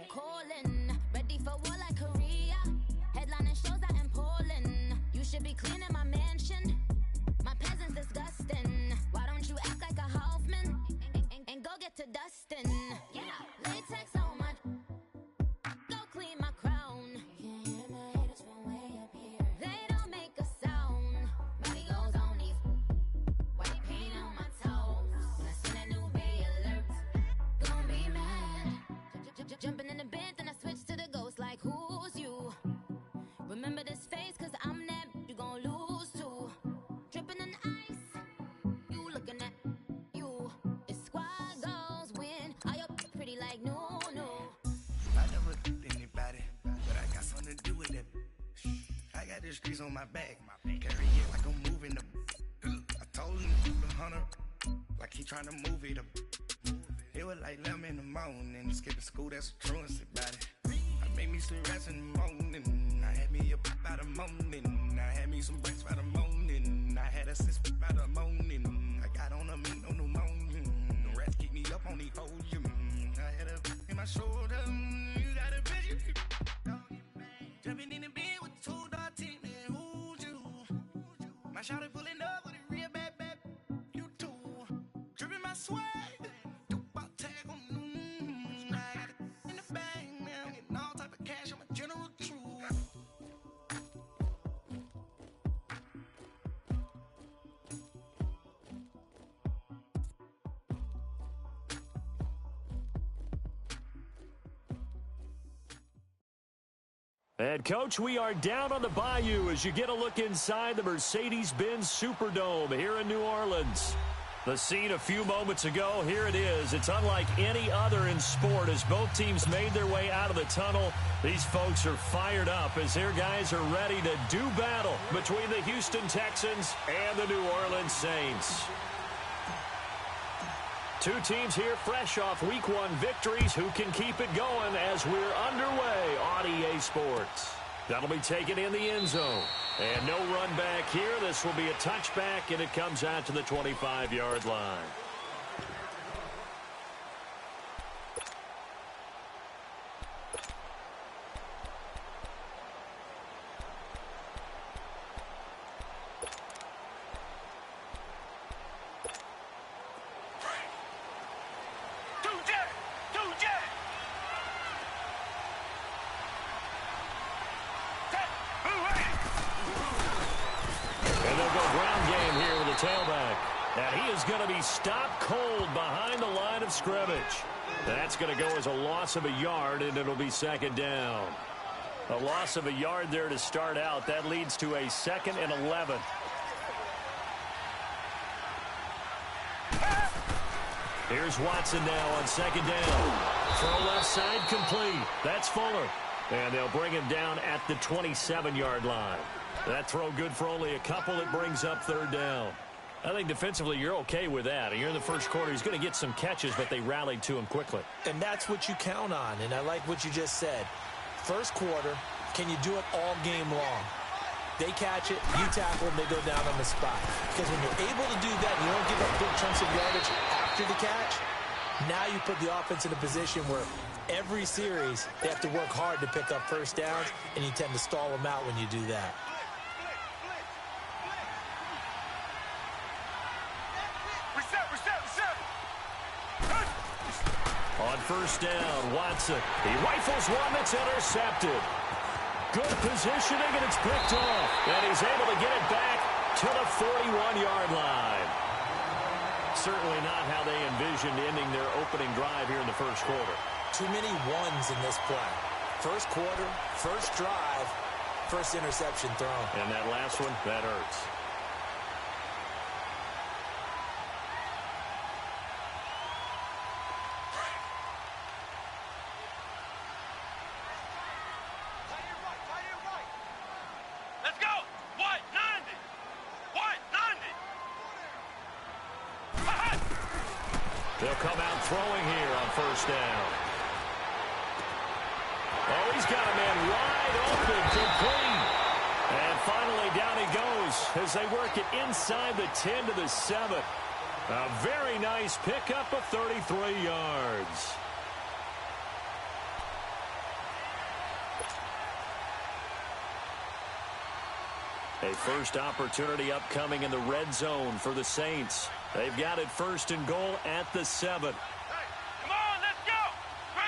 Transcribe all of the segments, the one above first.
Calling, ready for war like Korea. Headlining shows out in Poland. You should be cleaning my mansion. My peasants disgusting. Why don't you act like a Hoffman and go get to dustin'? Yeah, latex on my. Go clean my crown. You can hear my haters from way up here. They don't make a sound. Body goes on these. White paint on my toes. When I send that new bay alert, gonna be mad. Jumping in the bed, then I switch to the ghost like who's you? Remember this face, cause I'm that you gon' lose to. Dripping in ice, you looking at you. It's squad goals win. Are you pretty like no, no? I never did anybody, but I got something to do with it. I got the streets on my back, carry it like I'm moving them. I told him to the hunter, like he trying to move it up. It was like 11 in the morning, skipping school, that's a truancy about it. I made me some rest in the morning, I had me up by the morning. I had me some breaks by the morning, I had a six by the morning. I got on a mint on the morning, the rats keep me up on the podium. I had a in my shoulder, you got a bitch. Jumping in the bed with two dark teeth, man, who's you? My shawty pulling up with a real bad, you too. Dripping my swag. And, Coach, we are down on the bayou as you get a look inside the Mercedes-Benz Superdome here in New Orleans. The scene a few moments ago, here it is. It's unlike any other in sport as both teams made their way out of the tunnel. These folks are fired up as their guys are ready to do battle between the Houston Texans and the New Orleans Saints. Two teams here fresh off Week 1 victories who can keep it going as we're underway on EA Sports. That'll be taken in the end zone. And no run back here. This will be a touchback, and it comes out to the 25-yard line. Tailback. And he is going to be stopped cold behind the line of scrimmage. That's going to go as a loss of a yard, and it'll be second down. A loss of a yard there to start out. That leads to a 2nd and 11. Here's Watson now on second down. Throw left side complete. That's Fuller. And they'll bring him down at the 27-yard line. That throw good for only a couple. It brings up third down. I think defensively you're okay with that. You're in the first quarter. He's going to get some catches, but they rallied to him quickly. And that's what you count on, and I like what you just said. First quarter, can you do it all game long? They catch it, you tackle them, they go down on the spot. Because when you're able to do that, you don't give up big chunks of yardage after the catch, now you put the offense in a position where every series they have to work hard to pick up first downs, and you tend to stall them out when you do that. On first down, Watson. He rifles one that's intercepted. Good positioning, and it's picked off. And he's able to get it back to the 41-yard line. Certainly not how they envisioned ending their opening drive here in the first quarter. Too many ones in this play. First quarter, first drive, first interception thrown. And that last one, that hurts. They'll come out throwing here on first down. Oh, he's got a man wide open, complete. And finally down he goes as they work it inside the 10 to the 7. A very nice pickup of 33 yards. A first opportunity upcoming in the red zone for the Saints. They've got it 1st and goal at the 7. Come on, let's go! Try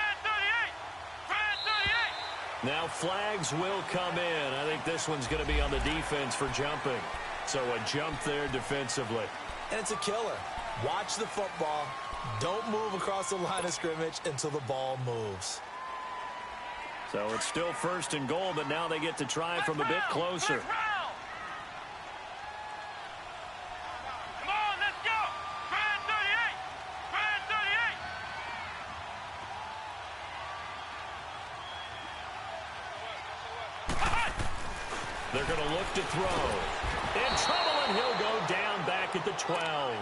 38! Now flags will come in. I think this one's going to be on the defense for jumping. So a jump there defensively. And it's a killer. Watch the football. Don't move across the line of scrimmage until the ball moves. So it's still 1st and goal, but now they get to try from a bit closer. They're going to look to throw. In trouble, and he'll go down back at the 12.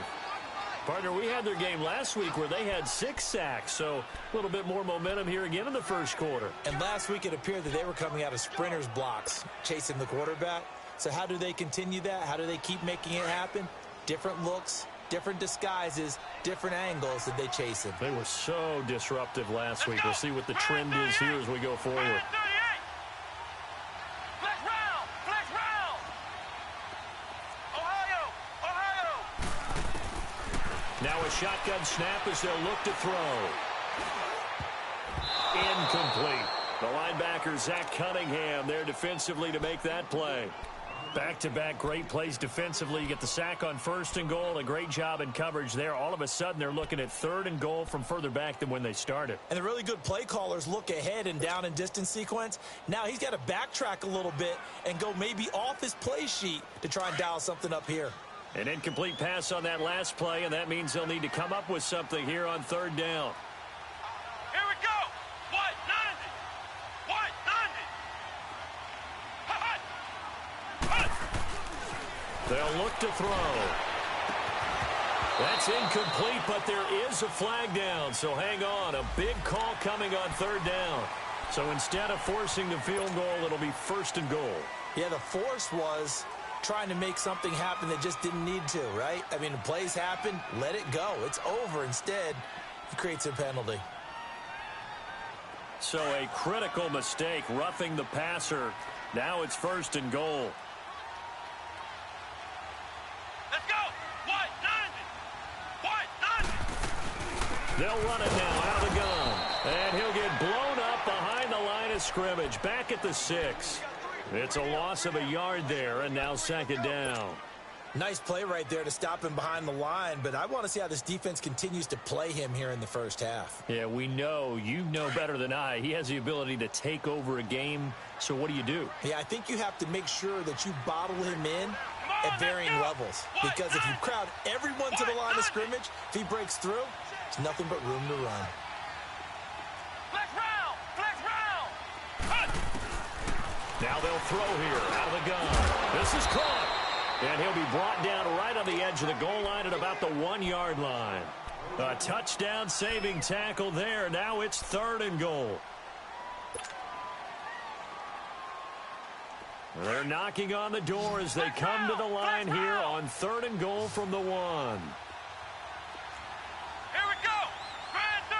Partner, we had their game last week where they had 6 sacks, so a little bit more momentum here again in the first quarter. And last week it appeared that they were coming out of sprinters blocks, chasing the quarterback. So how do they continue that? How do they keep making it happen? Different looks, different disguises, different angles that they chase him. They were so disruptive last week. We'll see what the trend is here as we go forward. Now a shotgun snap as they'll look to throw. Incomplete. The linebacker, Zach Cunningham, there defensively to make that play. Back-to-back great plays defensively. You get the sack on 1st and goal. A great job in coverage there. All of a sudden, they're looking at 3rd and goal from further back than when they started. And the really good play callers look ahead and down and distance sequence. Now he's got to backtrack a little bit and go maybe off his play sheet to try and dial something up here. An incomplete pass on that last play, and that means they'll need to come up with something here on 3rd down. Here we go. What? 90. They'll look to throw. That's incomplete, but there is a flag down, so hang on. A big call coming on 3rd down. So instead of forcing the field goal, it'll be 1st and goal. Yeah, the force was trying to make something happen that just didn't need to, right? I mean, the plays happen, let it go. It's over. Instead, he creates a penalty. So a critical mistake, roughing the passer. Now it's 1st and goal. Let's go. What? 90. They'll run it now out of the gun. And he'll get blown up behind the line of scrimmage, back at the 6. It's a loss of a yard there, and now 2nd down. Nice play right there to stop him behind the line, but I want to see how this defense continues to play him here in the first half. Yeah, we know. You know better than I. He has the ability to take over a game, so what do? Yeah, I think you have to make sure that you bottle him in at varying levels, because if you crowd everyone to the line of scrimmage, if he breaks through, it's nothing but room to run. Now they'll throw here out of the gun. This is caught. And he'll be brought down right on the edge of the goal line at about the 1-yard line. A touchdown saving tackle there. Now it's 3rd and goal. They're knocking on the door as they come to the line here on 3rd and goal from the 1. Here we go. Try 38.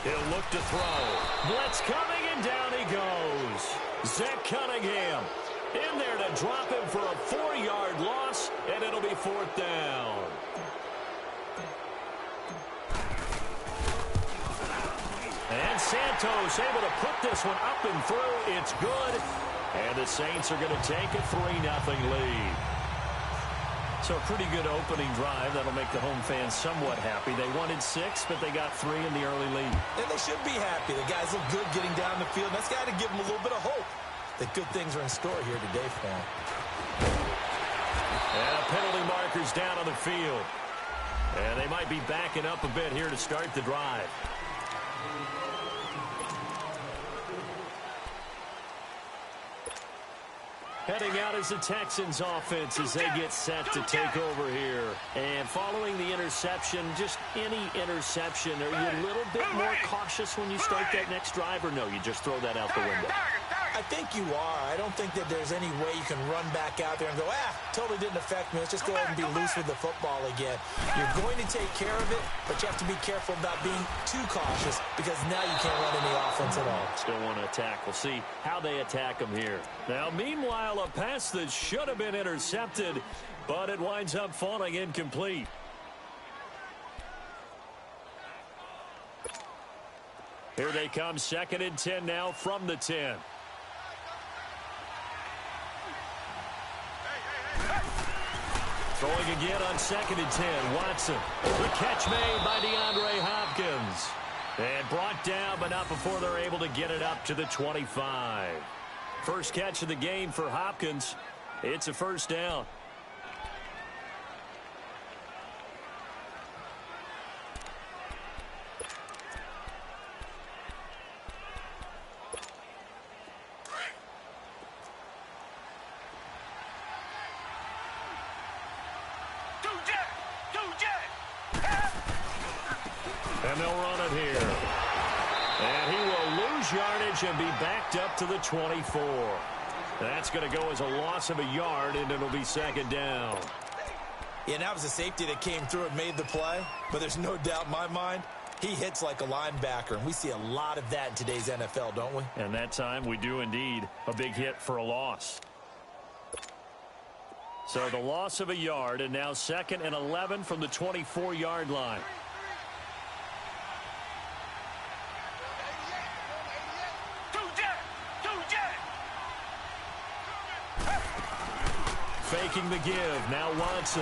He'll look to throw. Blitz coming, and down he goes. Zach Cunningham in there to drop him for a 4-yard loss, and it'll be 4th down. And Santos able to put this one up and through. It's good. And the Saints are going to take a 3-0 lead. So a pretty good opening drive. That'll make the home fans somewhat happy. They wanted 6, but they got 3 in the early lead. And they should be happy. The guys look good getting down the field. That's got to give them a little bit of hope that good things are in store here today for them. And penalty markers down on the field. And they might be backing up a bit here to start the drive. Heading out is the Texans offense as they get set to take over here. And following the interception, just any interception, are you a little bit more cautious when you start that next drive, or no, you just throw that out the window? I think you are. I don't think that there's any way you can run back out there and go, totally didn't affect me. Let's just go ahead and be loose with the football again. You're going to take care of it, but you have to be careful about being too cautious because now you can't run any offense at all. Still want to attack. We'll see how they attack them here. Now, meanwhile, a pass that should have been intercepted, but it winds up falling incomplete. Here they come, 2nd and 10 now from the 10. Throwing again on 2nd and 10, Watson. The catch made by DeAndre Hopkins. And brought down, but not before they're able to get it up to the 25. First catch of the game for Hopkins. It's a first down. And they'll run it here. And he will lose yardage and be backed up to the 24. That's going to go as a loss of a yard, and it'll be 2nd down. Yeah, that was a safety that came through and made the play. But there's no doubt in my mind, he hits like a linebacker. And we see a lot of that in today's NFL, don't we? And that time we do indeed. A big hit for a loss. So the loss of a yard, and now 2nd and 11 from the 24-yard line. Faking the give. Now Watson.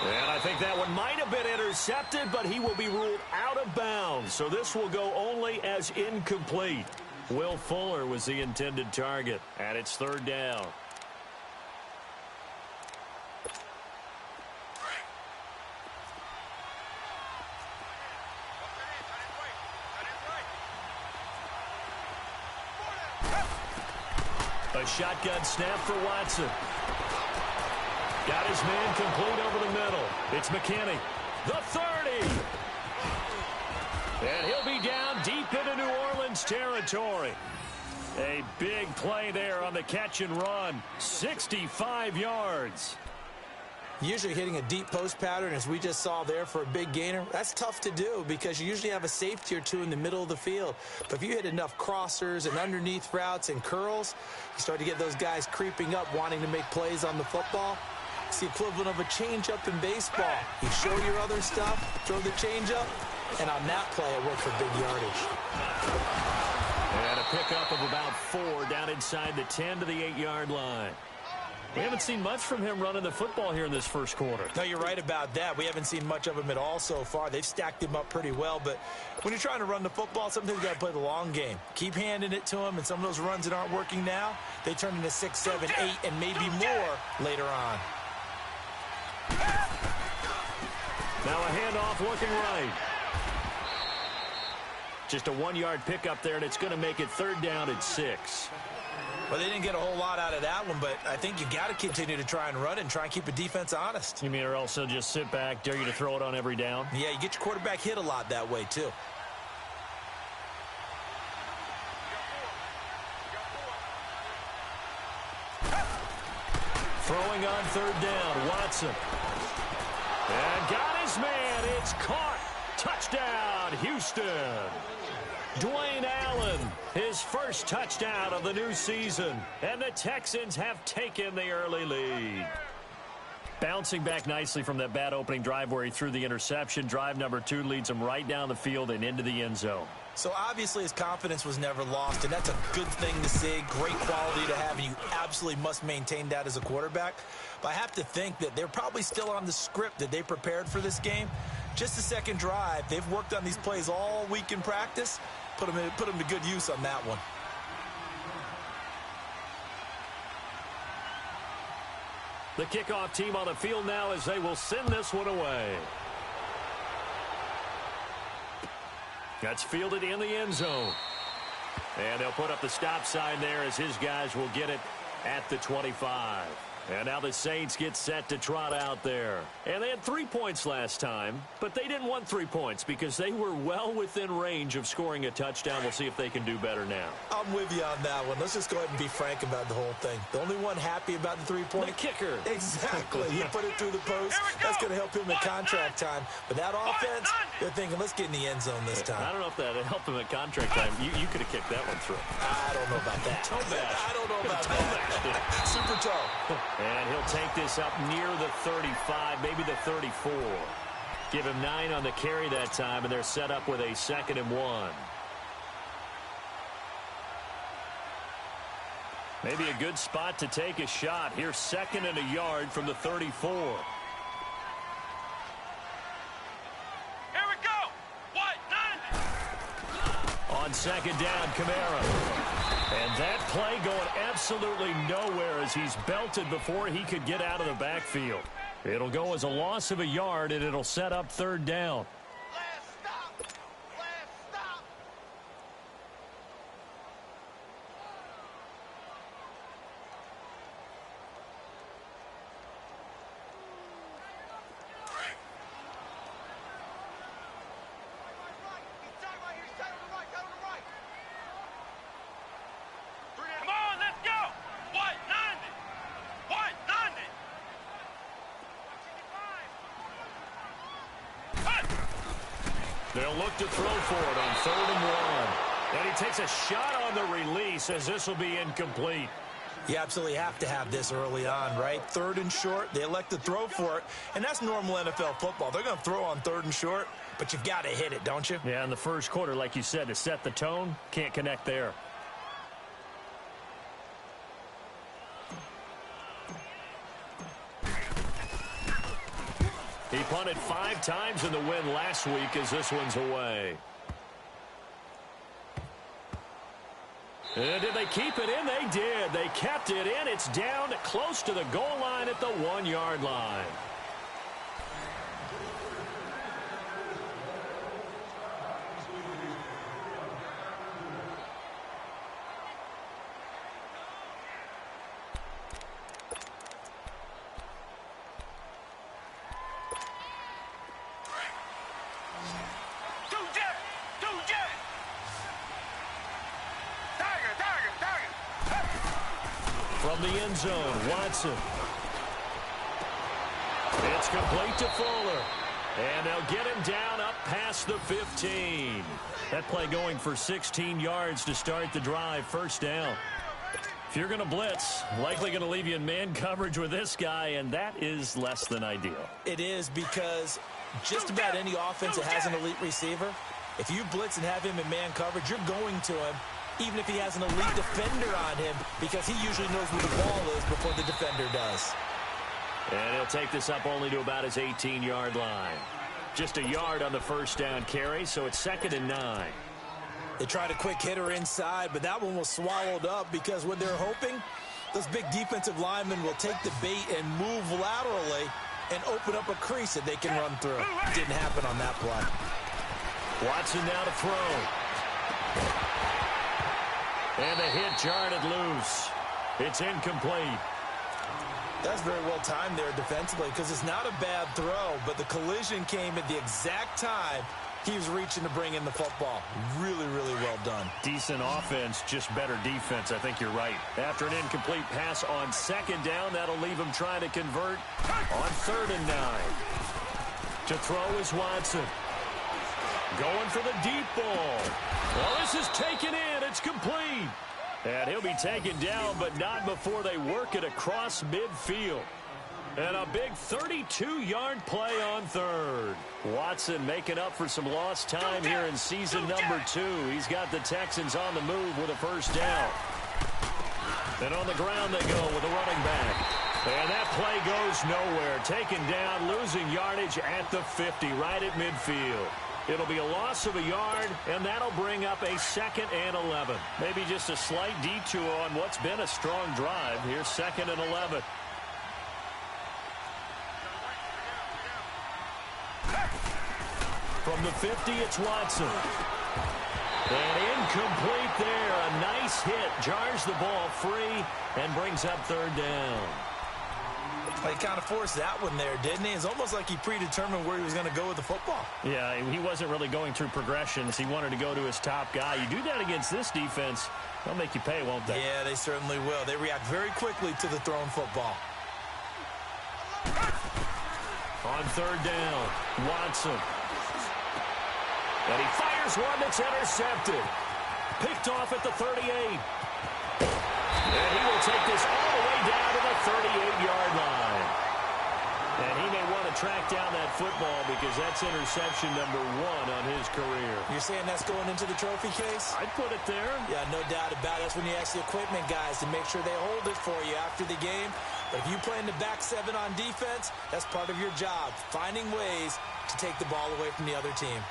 And I think that one might have been intercepted, but he will be ruled out of bounds. So this will go only as incomplete. Will Fuller was the intended target, and it's 3rd down. A shotgun snap for Watson. Got his man complete over the middle. It's McKinney. The 30. And he'll be down deep into New Orleans territory. A big play there on the catch and run. 65 yards. Usually hitting a deep post pattern, as we just saw there for a big gainer, that's tough to do because you usually have a safety or two in the middle of the field. But if you hit enough crossers and underneath routes and curls, you start to get those guys creeping up, wanting to make plays on the football. It's the equivalent of a changeup in baseball. You show your other stuff, throw the changeup, and on that play, it worked for big yardage. And a pickup of about 4 down inside the 10 to the 8-yard line. We haven't seen much from him running the football here in this first quarter. No, you're right about that. We haven't seen much of him at all so far. They've stacked him up pretty well, but when you're trying to run the football, sometimes you got to play the long game. Keep handing it to him, and some of those runs that aren't working now, they turn into 6, 7, 8, and maybe more later on. Now a handoff looking right. Just a 1-yard pickup there, and it's going to make it 3rd down and 6. Well, they didn't get a whole lot out of that one, but I think you got to continue to try and run and try and keep a defense honest. You mean or else they'll just sit back, dare you to throw it on every down? Yeah, you get your quarterback hit a lot that way, too. Throwing on 3rd down, Watson. And got his man. It's caught. Touchdown, Houston. Dwayne Allen, his first touchdown of the new season. And the Texans have taken the early lead. Bouncing back nicely from that bad opening drive where he threw the interception. Drive number 2 leads him right down the field and into the end zone. So obviously his confidence was never lost, and that's a good thing to see. Great quality to have, and you absolutely must maintain that as a quarterback. But I have to think that they're probably still on the script that they prepared for this game. Just the second drive, they've worked on these plays all week in practice. Put them to good use on that one. The kickoff team on the field now as they will send this one away. That's fielded in the end zone. And they'll put up the stop sign there as his guys will get it at the 25. And now the Saints get set to trot out there. And they had 3 points last time, but they didn't want 3 points because they were well within range of scoring a touchdown. We'll see if they can do better now. I'm with you on that one. Let's just go ahead and be frank about the whole thing. The only one happy about the 3-point? The kicker. Exactly. He put it through the post. That's going to help him in contract time. But that offense, they're thinking, let's get in the end zone this time. I don't know if that helped him at contract time. You could have kicked that one through. I don't know about that. Toe bash. I don't know about that. Super toe. And he'll take this up near the 35, maybe the 34. Give him 9 on the carry that time, and they're set up with a 2nd and 1. Maybe a good spot to take a shot. Here's 2nd and a yard from the 34. Here we go. What? 90. On 2nd down, Kamara. And that play going absolutely nowhere as he's belted before he could get out of the backfield. It'll go as a loss of a yard, and it'll set up 3rd down. Last stop. Last stop. Come on, let's go. What? 90. What? 90. They'll look to throw for it on 3rd and 1. And he takes a shot on the release as this will be incomplete. You absolutely have to have this early on, right? 3rd and short, they elect to throw for it, and that's normal NFL football. They're going to throw on 3rd and short, but you've got to hit it, don't you? Yeah, in the first quarter, like you said, to set the tone, can't connect there. He punted 5 times in the win last week as this one's away. And did they keep it in? They did. They kept it in. It's down close to the goal line at the 1-yard line. From the end zone, Watson. It's complete to Fuller. And they'll get him down up past the 15. That play going for 16 yards to start the drive. 1st down. If you're going to blitz, likely going to leave you in man coverage with this guy, and that is less than ideal. It is, because just about any offense that has an elite receiver, if you blitz and have him in man coverage, you're going to him, even if he has an elite defender on him, because he usually knows where the ball is before the defender does. And he'll take this up only to about his 18-yard line. Just a yard on the 1st down carry, so it's 2nd and 9. They tried a quick hitter inside, but that one was swallowed up because what they're hoping, those big defensive linemen will take the bait and move laterally and open up a crease that they can run through. Didn't happen on that play. Watson now to throw. And the hit jarred it loose. It's incomplete. That's very well timed there defensively, because it's not a bad throw, but the collision came at the exact time he was reaching to bring in the football. Really, really well done. Decent offense, just better defense. I think you're right. After an incomplete pass on 2nd down, that'll leave him trying to convert on 3rd and 9. To throw is Watson. Going for the deep ball. Well, this is taken in. It's complete. And he'll be taken down, but not before they work it across midfield. And a big 32-yard play on 3rd. Watson making up for some lost time here in season number 2. He's got the Texans on the move with a 1st down. And on the ground they go with a running back. And that play goes nowhere. Taken down, losing yardage at the 50, right at midfield. It'll be a loss of a yard, and that'll bring up a 2nd and 11. Maybe just a slight detour on what's been a strong drive. Here's 2nd and 11. From the 50, it's Watson. And incomplete there. A nice hit. Jars the ball free and brings up 3rd down. He kind of forced that one there, didn't he? It's almost like he predetermined where he was going to go with the football. Yeah, he wasn't really going through progressions. He wanted to go to his top guy. You do that against this defense, they'll make you pay, won't they? Yeah, they certainly will. They react very quickly to the thrown football. On third down, Watson. And he fires one that's intercepted. Picked off at the 38. And he will take this all the way down to the 38-yard line. And he may want to track down that football because that's interception number 1 on his career. You're saying that's going into the trophy case? I'd put it there. Yeah, no doubt about it. That's when you ask the equipment guys to make sure they hold it for you after the game. But if you play in the back 7 on defense, that's part of your job, finding ways to take the ball away from the other team.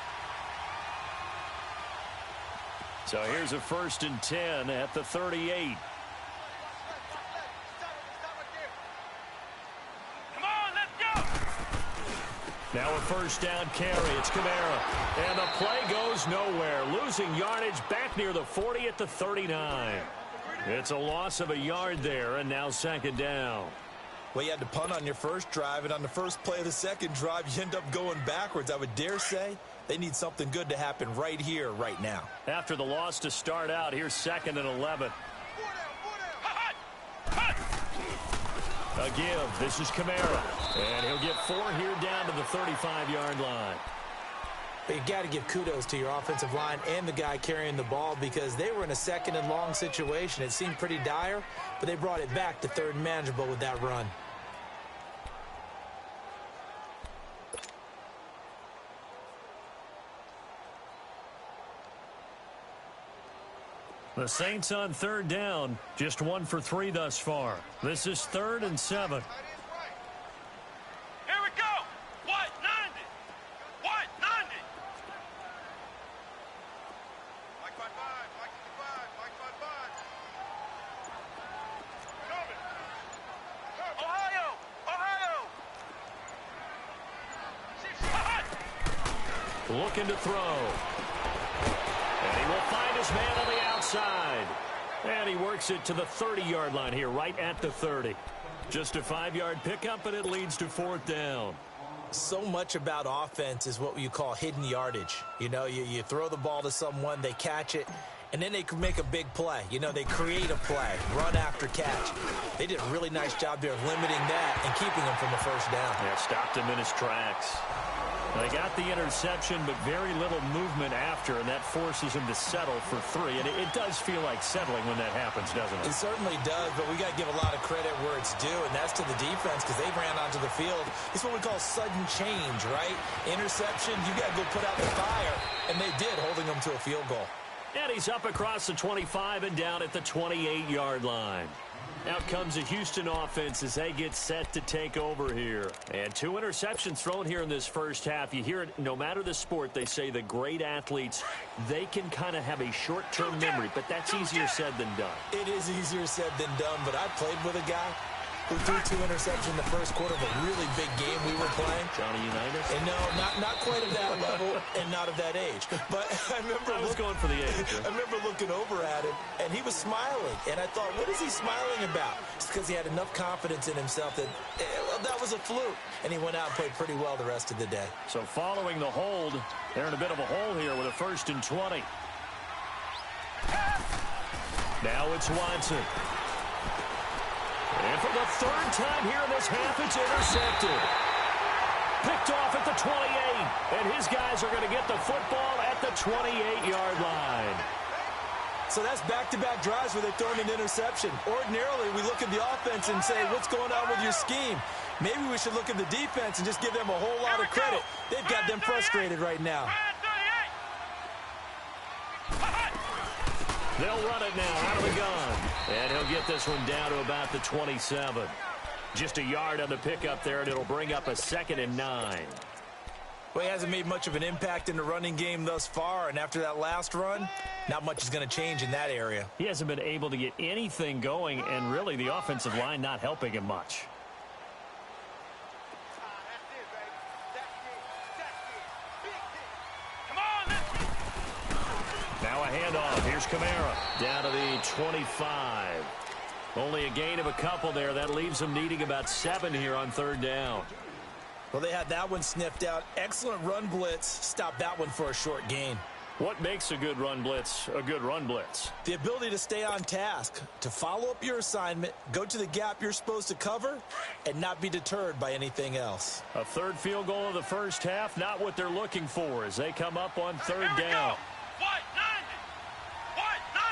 So here's a 1st and 10 at the 38. Now a 1st down carry. It's Kamara. And the play goes nowhere. Losing yardage back near the 40 at the 39. It's a loss of a yard there, and now 2nd down. Well, you had to punt on your first drive, and on the first play of the second drive, you end up going backwards. I would dare say they need something good to happen right here, right now. After the loss to start out, here's 2nd and 11. A give. This is Kamara. And he'll get 4 here down to the 35-yard line. But you got to give kudos to your offensive line and the guy carrying the ball because they were in a 2nd and long situation. It seemed pretty dire, but they brought it back to 3rd and manageable with that run. The Saints on 3rd down, just 1 for 3 thus far. This is 3rd and 7. Here we go. White 90. White 90. Mike 55. Mike 55. Mike 55. Ohio. Ohio. Looking to throw. And he will find his man on the outside. And he works it to the 30-yard line here, right at the 30. Just a 5-yard pickup, and it leads to 4th down. So much about offense is what you call hidden yardage. You know, you throw the ball to someone, they catch it, and then they can make a big play. You know, they create a play, run after catch. They did a really nice job there of limiting that and keeping him from the 1st down. Yeah, stopped him in his tracks. They got the interception, but very little movement after, and that forces him to settle for 3. And it does feel like settling when that happens, doesn't it? It certainly does, but we got to give a lot of credit where it's due, and that's to the defense because they ran onto the field. It's what we call sudden change, right? Interception, you got to go put out the fire, and they did, holding them to a field goal. And he's up across the 25 and down at the 28-yard line. Out comes the Houston offense as they get set to take over here. And 2 interceptions thrown here in this first half. You hear it, no matter the sport, they say the great athletes, they can kind of have a short-term memory, but that's easier said than done. It is easier said than done, but I played with a guy who threw 2 interceptions in the first quarter of a really big game we were playing. Johnny Unitas? And no, not quite at that level and not of that age. But I remember I was going for the age. I remember looking over at him, and he was smiling. And I thought, what is he smiling about? It's because he had enough confidence in himself that that was a fluke. And he went out and played pretty well the rest of the day. So following the hold, they're in a bit of a hole here with a 1st and 20. Now it's Watson. And for the 3rd time here in this half, it's intercepted. Picked off at the 28. And his guys are going to get the football at the 28-yard line. So that's back-to-back drives where they've thrown an interception. Ordinarily, we look at the offense and say, what's going on with your scheme? Maybe we should look at the defense and just give them a whole lot of credit. They've got them frustrated right now. They'll run it now out of the gun. And he'll get this one down to about the 27. Just a yard on the pickup there, and it'll bring up a 2nd and 9. Well, he hasn't made much of an impact in the running game thus far, and after that last run, not much is going to change in that area. He hasn't been able to get anything going, and really the offensive line not helping him much. Now a handoff. Here's Kamara down to the 25. Only a gain of a couple there. That leaves them needing about 7 here on 3rd down. Well, they had that one sniffed out. Excellent run blitz. Stop that one for a short gain. What makes a good run blitz a good run blitz? The ability to stay on task, to follow up your assignment, go to the gap you're supposed to cover, and not be deterred by anything else. A 3rd field goal of the first half, not what they're looking for as they come up on 3rd down. White 90. White 90.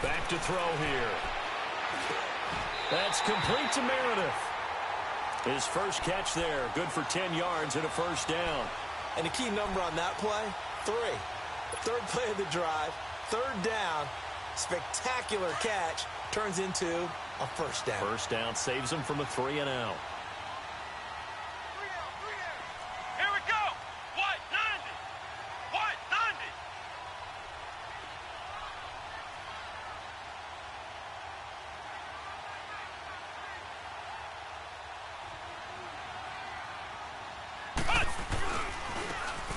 Back to throw here. That's complete to Meredith. His first catch there, good for 10 yards and a 1st down. And the key number on that play, 3. 3rd play of the drive, 3rd down, spectacular catch, turns into a 1st down. 1st down saves him from a 3 and out. Here we go. White 90. White 90.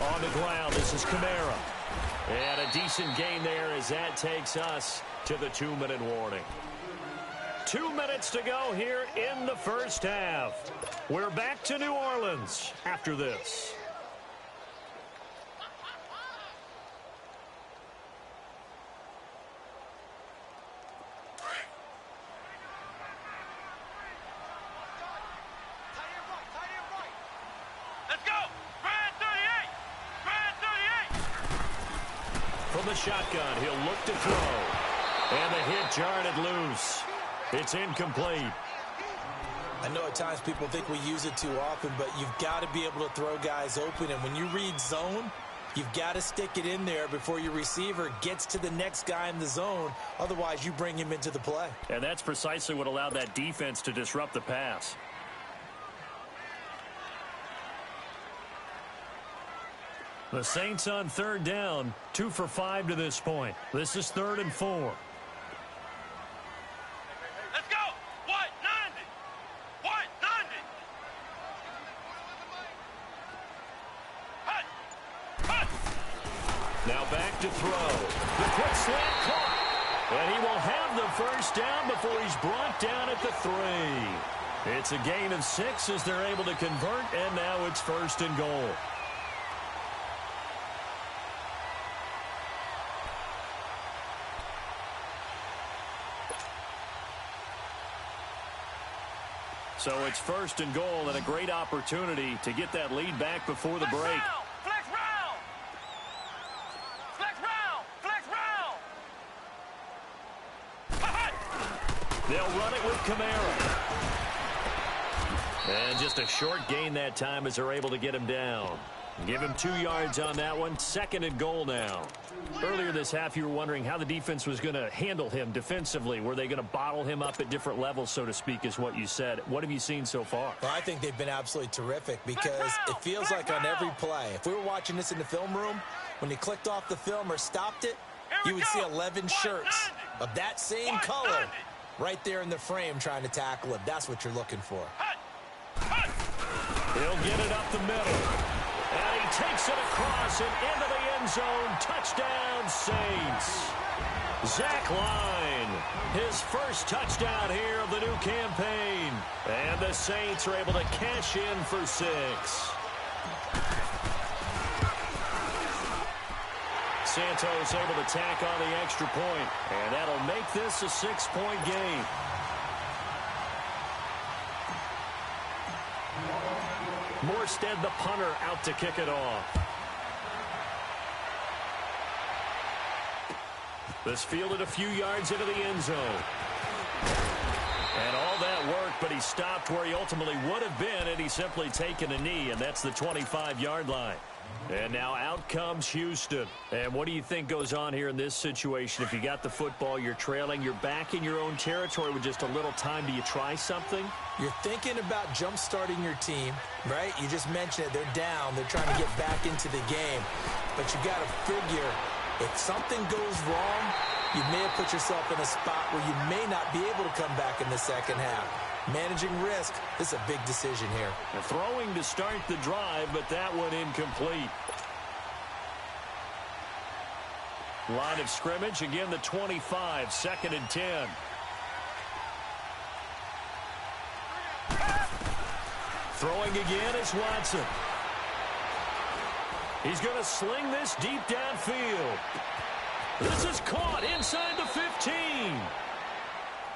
On the ground, this is Kamara. And a decent gain there as that takes us to the 2-minute warning. 2 minutes to go here in the first half. We're back to New Orleans after this. Let's go. Brad 38. Brad 38. From the shotgun, he'll look to throw. And the hit jarred it loose. It's incomplete. I know at times people think we use it too often, but you've got to be able to throw guys open. And when you read zone, you've got to stick it in there before your receiver gets to the next guy in the zone. Otherwise, you bring him into the play. And that's precisely what allowed that defense to disrupt the pass. The Saints on 3rd down, 2 for 5 to this point. This is 3rd and 4. Let's go. White 90. White 90. Hut. Hut. Now back to throw. The quick slant caught. And he will have the 1st down before he's brought down at the 3. It's a gain of 6 as they're able to convert, and now it's 1st and goal. So it's 1st and goal and a great opportunity to get that lead back before the break. Flex round. Flex round. Flex round. They'll run it with Kamara. And just a short gain that time as they're able to get him down. Give him 2 yards on that one. 2nd and goal now. Earlier this half, you were wondering how the defense was going to handle him defensively. Were they going to bottle him up at different levels, so to speak, is what you said. What have you seen so far? Well, I think they've been absolutely terrific because it feels like on every play, if we were watching this in the film room, when they clicked off the film or stopped it, you would see 11 shirts of that same color right there in the frame trying to tackle him. That's what you're looking for. He'll get it up the middle. And he takes it across and into the end zone. Touchdown, Saints. Zach Line, his first touchdown here of the new campaign. And the Saints are able to cash in for 6. Santos able to tack on the extra point. And that'll make this a 6-point game. Morstead, the punter, out to kick it off. This fielded a few yards into the end zone. And all that work, but he stopped where he ultimately would have been had he simply taken a knee, and that's the 25-yard line. And now out comes Houston. And what do you think goes on here in this situation? If you got the football, you're trailing, you're back in your own territory with just a little time. Do you try something? You're thinking about jump-starting your team, right? You just mentioned it. They're down. They're trying to get back into the game. But you got to figure if something goes wrong, you may have put yourself in a spot where you may not be able to come back in the second half. Managing risk, this is a big decision here. Throwing to start the drive, but that one incomplete. Line of scrimmage, again the 25, 2nd and 10. Throwing again is Watson. He's going to sling this deep downfield. This is caught inside the 15.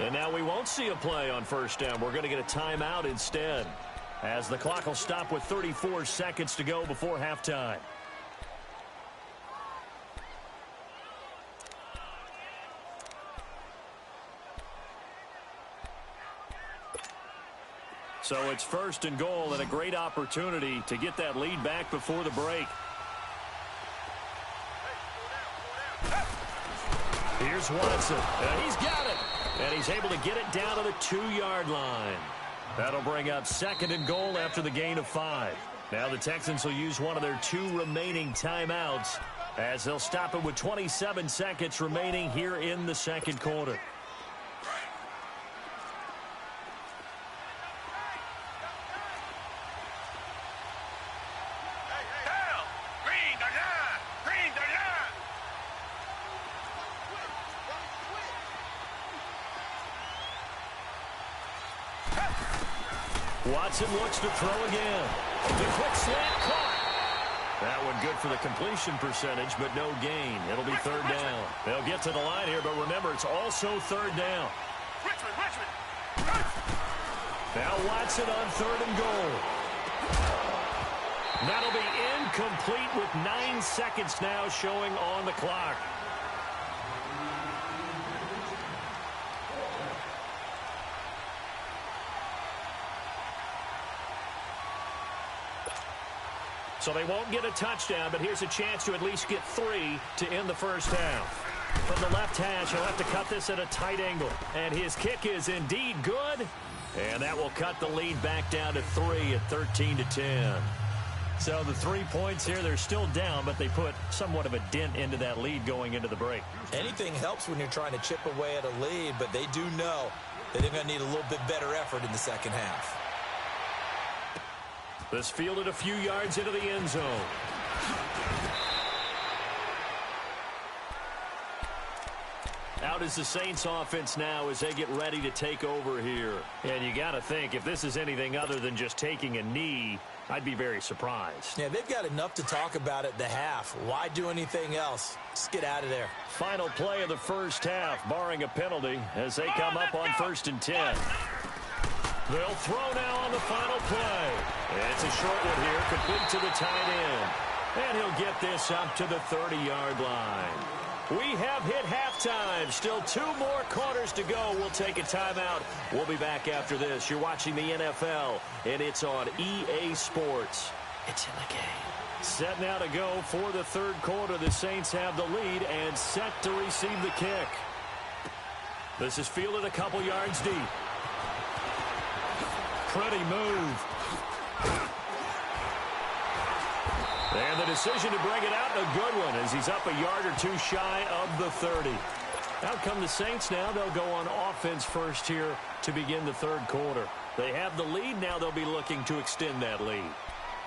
And now we won't see a play on first down. We're going to get a timeout instead, as the clock will stop with 34 seconds to go before halftime. So it's 1st and goal, and a great opportunity to get that lead back before the break. Here's Watson, and he's got it. And he's able to get it down to the 2-yard line. That'll bring up 2nd and goal after the gain of 5. Now the Texans will use one of their 2 remaining timeouts, as they'll stop it with 27 seconds remaining here in the 2nd quarter. Watson looks to throw again. The quick slant caught. That one good for the completion percentage, but no gain. It'll be 3rd down. They'll get to the line here, but remember, it's also 3rd down. Now Watson on 3rd and goal. That'll be incomplete with 9 seconds now showing on the clock. So they won't get a touchdown, but here's a chance to at least get 3 to end the first half. From the left hash, he'll have to cut this at a tight angle. And his kick is indeed good. And that will cut the lead back down to 3 at 13-10. So the 3 points here, they're still down, but they put somewhat of a dent into that lead going into the break. Anything helps when you're trying to chip away at a lead, but they do know that they're going to need a little bit better effort in the second half. This fielded a few yards into the end zone. Out is the Saints offense now as they get ready to take over here. And you got to think, if this is anything other than just taking a knee, I'd be very surprised. Yeah, they've got enough to talk about at the half. Why do anything else? Just get out of there. Final play of the first half, barring a penalty, as they come up on 1st and 10. They'll throw now on the final play. It's a short one here, complete to the tight end. And he'll get this up to the 30-yard line. We have hit halftime. Still 2 more quarters to go. We'll take a timeout. We'll be back after this. You're watching the NFL, and it's on EA Sports. It's in the game. Set now to go for the 3rd quarter. The Saints have the lead and set to receive the kick. This is fielded a couple yards deep. Pretty move. And the decision to bring it out, a good one, as he's up a yard or 2 shy of the 30. Out come the Saints now. They'll go on offense first here to begin the 3rd quarter. They have the lead. Now they'll be looking to extend that lead.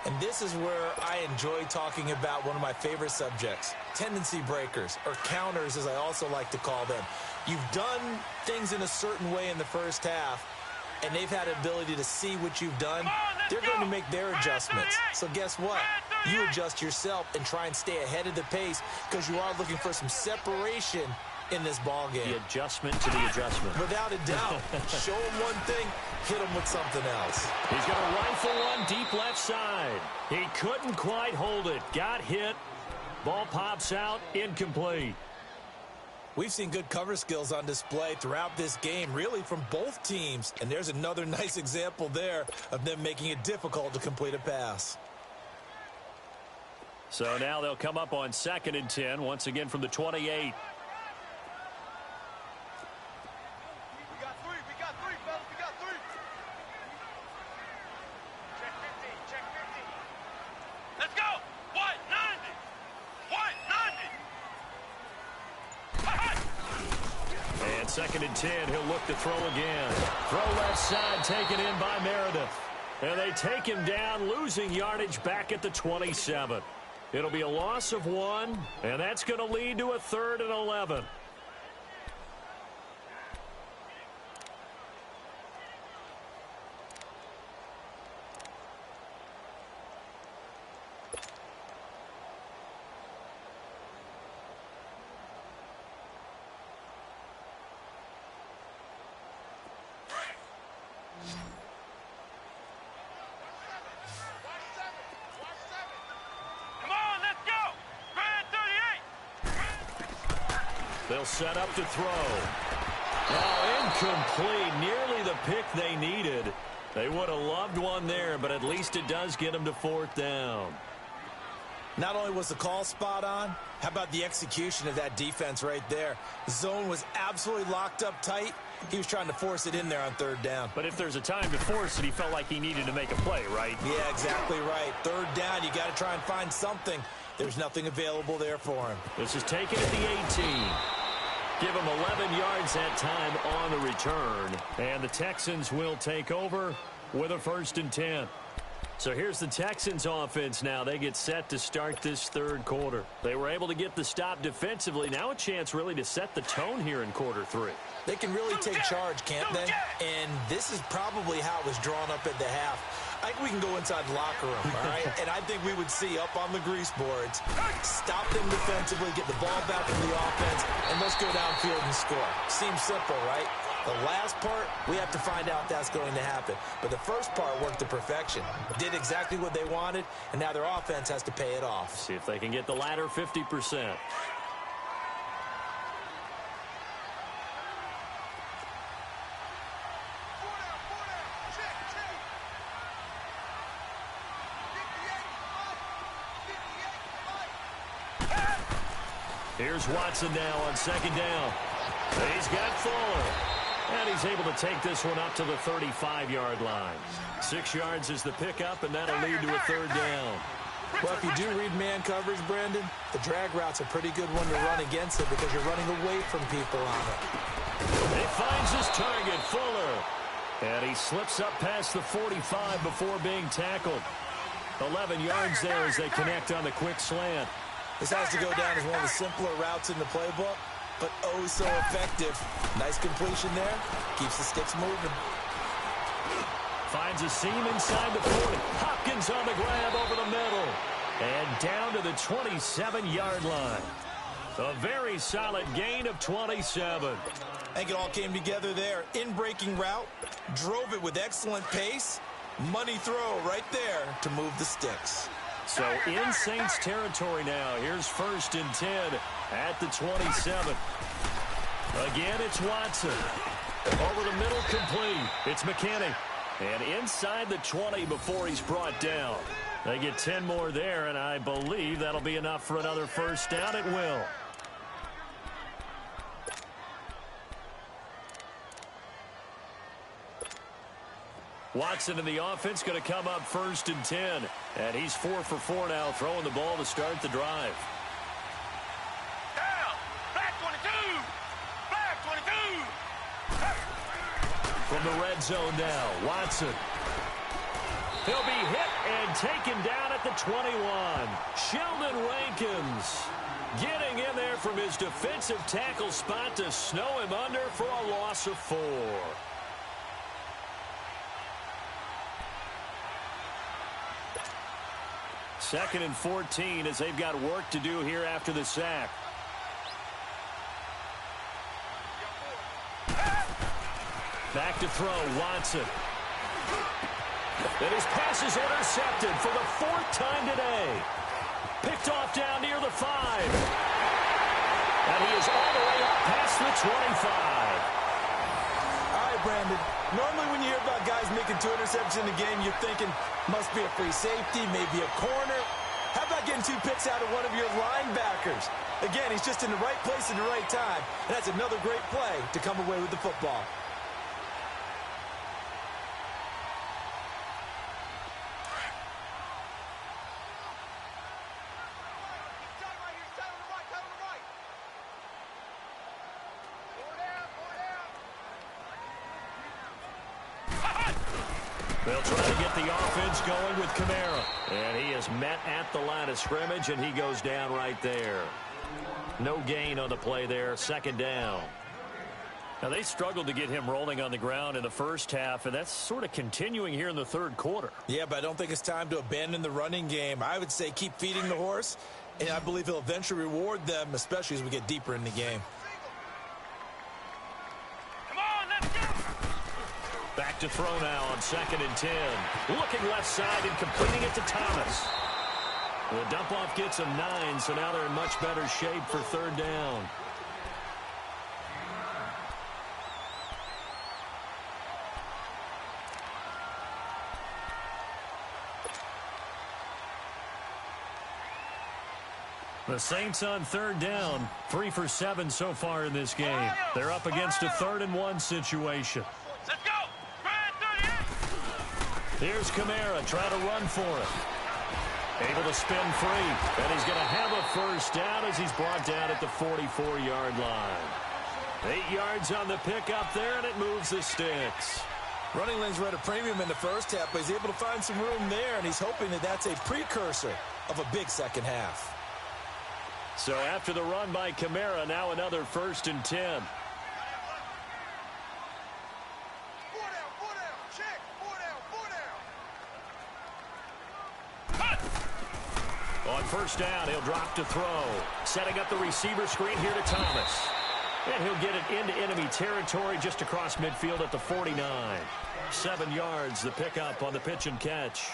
And this is where I enjoy talking about one of my favorite subjects, tendency breakers, or counters as I also like to call them. You've done things in a certain way in the first half, and they've had an ability to see what you've done. They're going to make their adjustments. So guess what? You adjust yourself and try and stay ahead of the pace because you are looking for some separation in this ball game. The adjustment to the adjustment. Without a doubt. Show him one thing, hit him with something else. He's going to rifle one deep left side. He couldn't quite hold it. Got hit. Ball pops out. Incomplete. We've seen good cover skills on display throughout this game, really from both teams. And there's another nice example there of them making it difficult to complete a pass. So now they'll come up on 2nd and 10, once again from the 28. We got three, fellas, we got 3. Check 50. Let's go. White, 90. And 2nd and 10, he'll look to throw again. Throw left side, taken in by Meredith. And they take him down, losing yardage back at the 27. It'll be a loss of 1, and that's going to lead to a 3rd and 11. They'll set up to throw. Oh, incomplete. Nearly the pick they needed. They would have loved one there, but at least it does get them to 4th down. Not only was the call spot on, how about the execution of that defense right there? The zone was absolutely locked up tight. He was trying to force it in there on 3rd down. But if there's a time to force it, he felt like he needed to make a play, right? Yeah, exactly right. 3rd down, you got to try and find something. There's nothing available there for him. This is taken at the 18. Give him 11 yards that time on the return. And the Texans will take over with a 1st and 10. So here's the Texans offense now. They get set to start this 3rd quarter. They were able to get the stop defensively. Now a chance really to set the tone here in quarter 3. They can really take charge, can't they? And this is probably how it was drawn up at the half. I think we can go inside the locker room, all right? And I think we would see up on the grease boards, stop them defensively, get the ball back to the offense, and let's go downfield and score. Seems simple, right? The last part, we have to find out if that's going to happen. But the first part worked to perfection. Did exactly what they wanted, and now their offense has to pay it off. See if they can get the latter 50%. Here's Watson now on 2nd down. He's got Fuller. And he's able to take this one up to the 35-yard line. 6 yards is the pickup, and that'll lead to a 3rd down. Well, if you do read man coverage, Brandon, the drag route's a pretty good one to run against it because you're running away from people on it. He finds his target, Fuller. And he slips up past the 45 before being tackled. 11 yards there as they connect on the quick slant. This has to go down as one of the simpler routes in the playbook, but oh so effective. Nice completion there. Keeps the sticks moving. Finds a seam inside the 40. Hopkins on the grab over the middle. And down to the 27-yard line. A very solid gain of 27. I think it all came together there. In-breaking route. Drove it with excellent pace. Money throw right there to move the sticks. So in Saints territory now. Here's 1st and 10 at the 27. Again, it's Watson. Over the middle, complete. It's McKinney. And inside the 20 before he's brought down. They get 10 more there, and I believe that'll be enough for another 1st down. It will. Watson in the offense going to come up 1st and 10. And he's 4 for 4 now, throwing the ball to start the drive. Down! Flag 22! Flag 22! From the red zone now, Watson. He'll be hit and taken down at the 21. Sheldon Rankins getting in there from his defensive tackle spot to snow him under for a loss of 4. Second and 14 as they've got work to do here after the sack. Back to throw, Watson. And his pass is intercepted for the 4th time today. Picked off down near the 5. And he is all the way up past the 25. All right, Brandon. Normally when you hear about guys making 2 interceptions in a game, you're thinking, must be a free safety, maybe a corner. How about getting 2 picks out of one of your linebackers? Again, he's just in the right place at the right time. And that's another great play to come away with the football. They'll try to get the offense going with Kamara. And he is met at the line of scrimmage, and he goes down right there. No gain on the play there. Second down. Now, they struggled to get him rolling on the ground in the first half, and that's sort of continuing here in the third quarter. Yeah, but I don't think it's time to abandon the running game. I would say keep feeding the horse, and I believe he'll eventually reward them, especially as we get deeper in the game. Come on, let's go! Back to throw now on 2nd and 10. Looking left side and completing it to Thomas. The dump-off gets him 9, so now they're in much better shape for third down. The Saints on third down, 3 for 7 so far in this game. They're up against a 3rd and 1 situation. Let's go! Spread 38! Here's Kamara trying to run for it. Able to spin free, and he's going to have a first down as he's brought down at the 44-yard line. 8 yards on the pickup there, and it moves the sticks. Running lanes were at a premium in the first half, but he's able to find some room there, and he's hoping that that's a precursor of a big second half. So after the run by Kamara, now another 1st and 10. On first down, he'll drop to throw. Setting up the receiver screen here to Thomas. And he'll get it into enemy territory just across midfield at the 49. 7 yards, the pickup on the pitch and catch.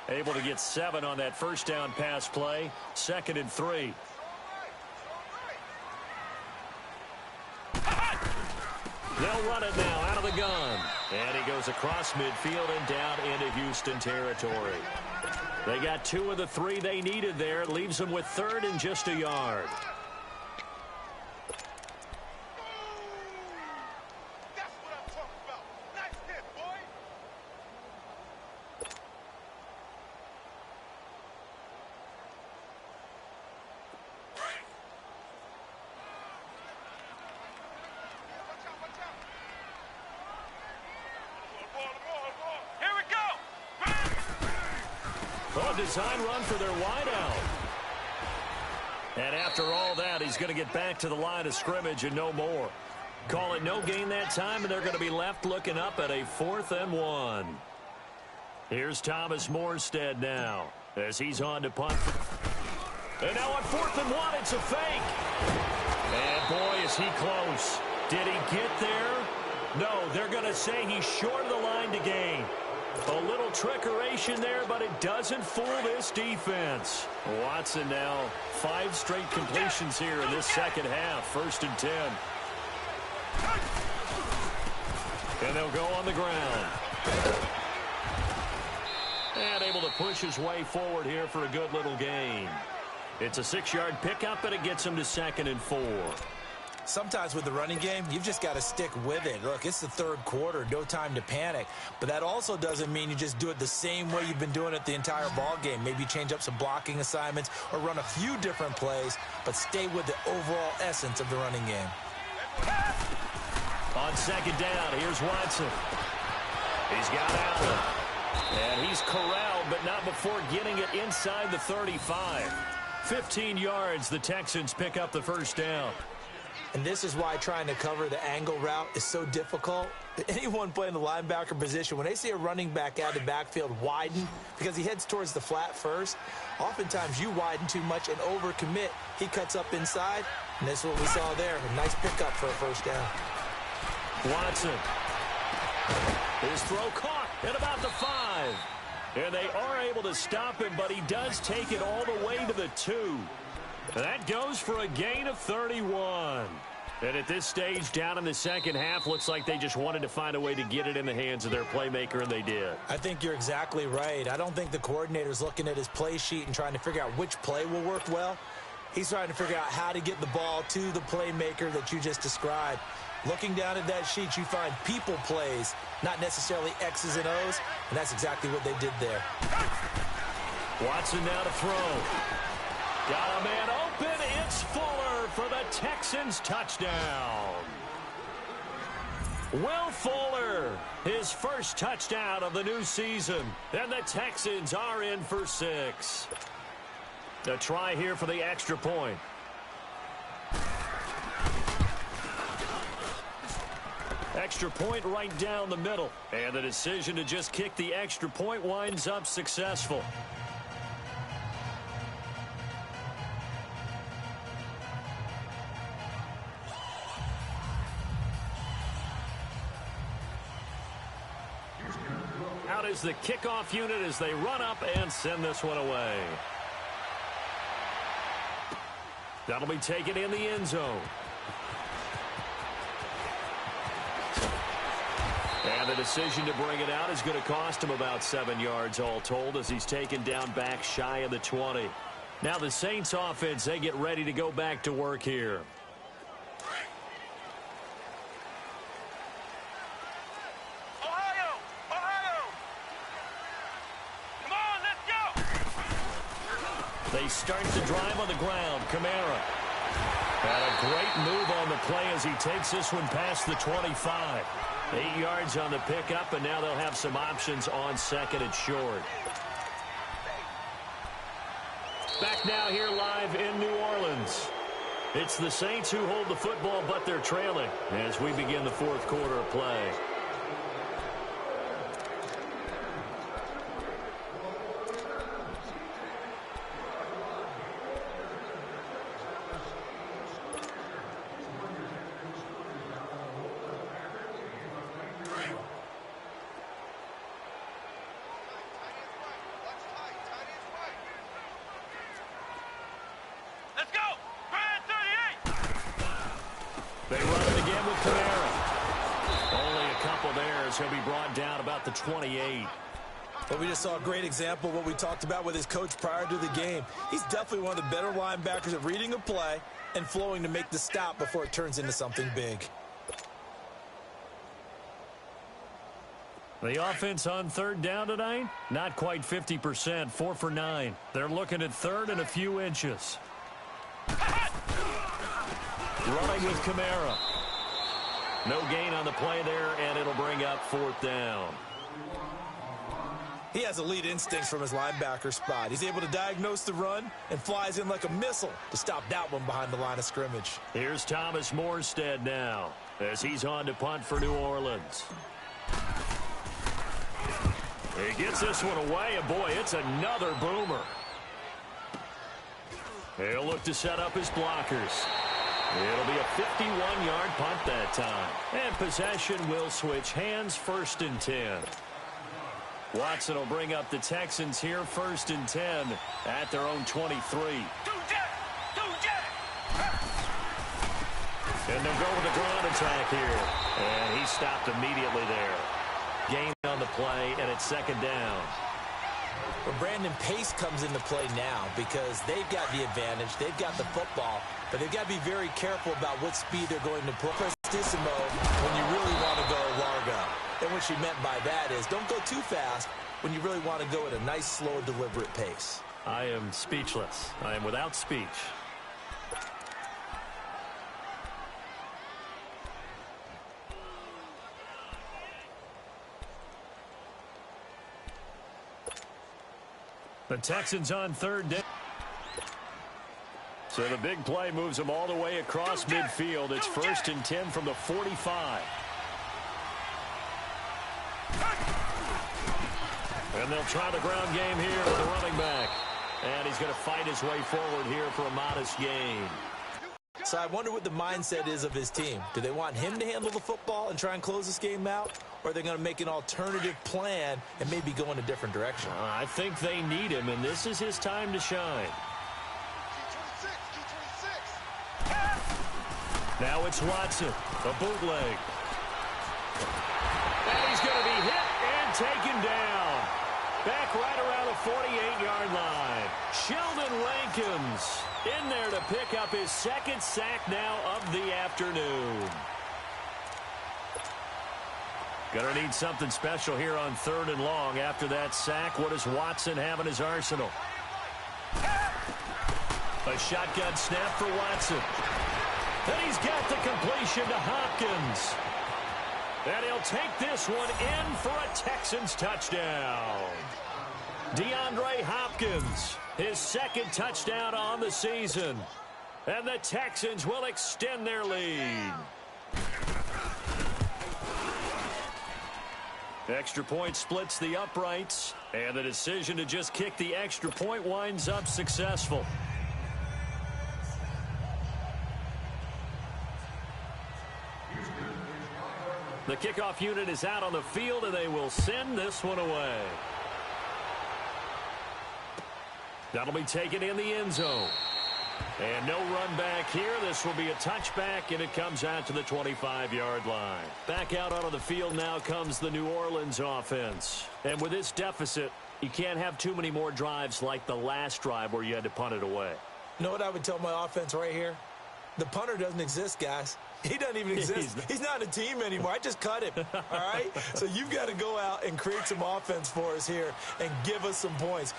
Able to get 7 on that first down pass play. 2nd and 3. They'll run it now out of the gun. And he goes across midfield and down into Houston territory. They got 2 of the 3 they needed there. It leaves them with 3rd and just a yard. Design run for their wideout. And after all that, he's going to get back to the line of scrimmage and no more. Call it no gain that time, and they're going to be left looking up at a 4th and 1. Here's Thomas Morstead now as he's on to punt. And now on 4th and 1, it's a fake. And boy, is he close. Did he get there? No, they're going to say he's short of the line to gain. A little trickeration there, but it doesn't fool this defense. Watson now 5 straight completions here in this second half. 1st and 10. And they'll go on the ground. And able to push his way forward here for a good little gain. It's a 6-yard pickup, and it gets him to 2nd and 4. Sometimes with the running game, you've just got to stick with it. Look, it's the third quarter, no time to panic. But that also doesn't mean you just do it the same way you've been doing it the entire ball game. Maybe change up some blocking assignments or run a few different plays, but stay with the overall essence of the running game. On 2nd down, here's Watson. He's got Allen. And he's corralled, but not before getting it inside the 35. 15 yards, the Texans pick up the first down. And this is why trying to cover the angle route is so difficult. Anyone playing the linebacker position, when they see a running back out of the backfield widen because he heads towards the flat first, oftentimes you widen too much and overcommit. He cuts up inside, and this is what we saw there. A nice pickup for a first down. Watson. His throw caught at about the 5. And they are able to stop him, but he does take it all the way to the 2. That goes for a gain of 31. And at this stage, down in the second half, looks like they just wanted to find a way to get it in the hands of their playmaker, and they did. I think you're exactly right. I don't think the coordinator's looking at his play sheet and trying to figure out which play will work well. He's trying to figure out how to get the ball to the playmaker that you just described. Looking down at that sheet, you find people plays, not necessarily X's and O's, and that's exactly what they did there. Watson now to throw. Got a man open. It's Fuller for the Texans touchdown. Will Fuller, his first touchdown of the new season. And the Texans are in for 6. A try here for the extra point. Extra point right down the middle. And the decision to just kick the extra point winds up successful. Out is the kickoff unit as they run up and send this one away. That'll be taken in the end zone. And the decision to bring it out is going to cost him about 7 yards all told as he's taken down back shy of the 20. Now the Saints offense, they get ready to go back to work here. They start the drive on the ground. Kamara. And a great move on the play as he takes this one past the 25. 8 yards on the pickup, and now they'll have some options on second and short. Back now here live in New Orleans. It's the Saints who hold the football, but they're trailing as we begin the fourth quarter of play. They run it again with Kamara. Only a couple there as he'll be brought down about the 28. But we just saw a great example of what we talked about with his coach prior to the game. He's definitely one of the better linebackers at reading a play and flowing to make the stop before it turns into something big. The offense on third down tonight, not quite 50%, 4 for 9. They're looking at third and a few inches. Running with Kamara. No gain on the play there, and it'll bring up fourth down. He has elite instincts from his linebacker spot. He's able to diagnose the run and flies in like a missile to stop that one behind the line of scrimmage. Here's Thomas Morstead now as he's on to punt for New Orleans. He gets this one away, and boy, it's another boomer. He'll look to set up his blockers. It'll be a 51-yard punt that time. And possession will switch hands, 1st and 10. Watson will bring up the Texans here, 1st and 10 at their own 23. And they'll go with the ground attack here. And he stopped immediately there. Gain on the play, and it's 2nd down. Well, Brandon, pace comes into play now because they've got the advantage. They've got the football, but they've got to be very careful about what speed they're going to put. Prestissimo when you really want to go largo. And what she meant by that is don't go too fast when you really want to go at a nice, slow, deliberate pace. I am speechless. I am without speech. The Texans on third down. So the big play moves them all the way across midfield. It's 1st and 10 from the 45. And they'll try the ground game here with the running back. And he's going to fight his way forward here for a modest gain. So I wonder what the mindset is of his team. Do they want him to handle the football and try and close this game out? Or are they going to make an alternative plan and maybe go in a different direction? I think they need him, and this is his time to shine. Now it's Watson, a bootleg. And he's going to be hit and taken down. Back right around the 48-yard line. Sheldon Rankins in there to pick up his 2nd sack now of the afternoon. Gonna need something special here on 3rd and long. After that sack, what does Watson have in his arsenal? A shotgun snap for Watson. Then he's got the completion to Hopkins. And he'll take this one in for a Texans touchdown. DeAndre Hopkins, his second touchdown on the season. And the Texans will extend their lead. Extra point splits the uprights, and the decision to just kick the extra point winds up successful. The kickoff unit is out on the field, and they will send this one away. That'll be taken in the end zone. And no run back here. This will be a touchback, and it comes out to the 25-yard line. Back out onto the field now comes the New Orleans offense. And with this deficit, you can't have too many more drives like the last drive where you had to punt it away. You know what I would tell my offense right here? The punter doesn't exist, guys. He doesn't even exist. He's not a team anymore. I just cut him, all right? So you've got to go out and create some offense for us here and give us some points.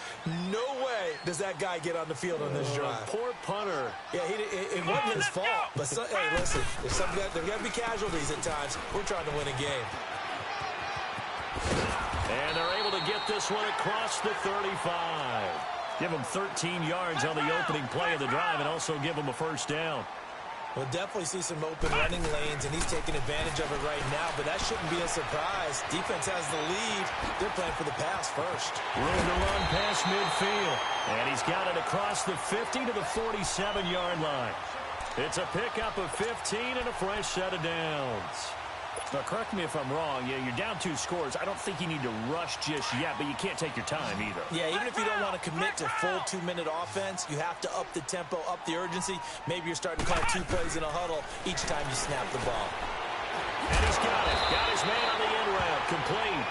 No way does that guy get on the field on this drive. Poor punter. Yeah, it wasn't his fault. But, hey, listen, there's got to be casualties at times. We're trying to win a game. And they're able to get this one across the 35. Give them 13 yards on the opening play of the drive and also give them a first down. We'll definitely see some open running lanes, and he's taking advantage of it right now, but that shouldn't be a surprise. Defense has the lead. They're playing for the pass first. Room to run past midfield. And he's got it across the 50 to the 47-yard line. It's a pickup of 15 and a fresh set of downs. Now, correct me if I'm wrong. Yeah, you're down 2 scores. I don't think you need to rush just yet, but you can't take your time either. Yeah, even if you don't want to commit to full 2-minute offense, you have to up the tempo, up the urgency. Maybe you're starting to call 2 plays in a huddle each time you snap the ball. And he's got it. Got his man on the end route. Complete.